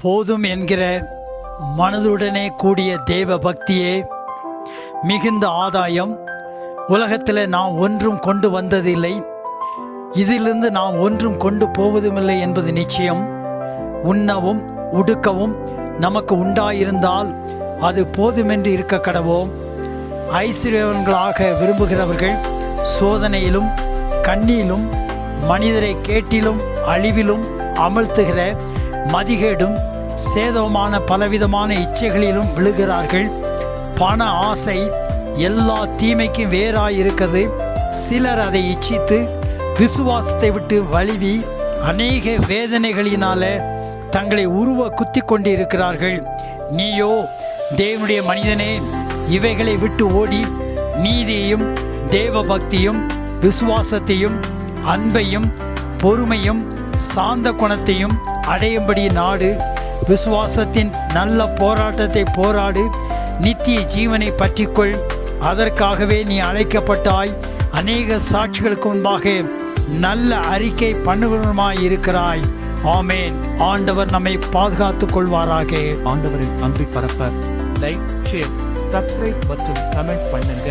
போதும் என்கிற மனதுடனே கூடிய தேவ பக்தியே மிகுந்த ஆதாயம். உலகத்தில் நாம் ஒன்றும் கொண்டு வந்ததில்லை, இதிலிருந்து நாம் ஒன்றும் கொண்டு போவதுமில்லை என்பது நிச்சயம். உண்ணவும் உடுக்கவும் நமக்கு உண்டாயிருந்தால் அது போதுமென்று இருக்க கடவோம். ஐஸ்வர்யவான்களாக விரும்புகிறவர்கள் சோதனையிலும் கண்ணியிலும் மனிதரை கேட்டிலும் அழிவிலும் அமழ்த்துகிற மதிகேடும் சேதமான பலவிதமான இச்சைகளிலும் விழுகிறார்கள். பண ஆசை எல்லா தீமைக்கும் வேறாயிருக்கிறது. சிலர் அதை இச்சித்து விசுவாசத்தை விட்டு வழுவி அநேக வேதனைகளினால தங்களை உருவ குத்தி கொண்டிருக்கிறார்கள். நீயோ தேவனுடைய மனிதனே, இவைகளை விட்டு ஓடி நீதியையும் தேவ பக்தியும் விசுவாசத்தையும் அன்பையும் பொறுமையும் சாந்த குணத்தையும் அடையும்படி நாடு. விசுவாசத்தின் நல்ல போராட்டத்தை போராடு, நித்திய ஜீவனை பற்றிக்கொள். அதற்காகவே நீ அழைக்கப்பட்டாய். அநேக சாட்சிகளுக்கு முன்பாக நல்ல அறிக்கை பண்ணுகிறவருமாயிருக்கிறாய். ஆமேன். ஆண்டவர் நம்மை பாதுகாத்துக் கொள்வாராக. ஆண்டவரின் அன்பை பரப்ப லைக், ஷேர், சப்ஸ்கிரைப் மற்றும் கமெண்ட் பண்ணுங்க.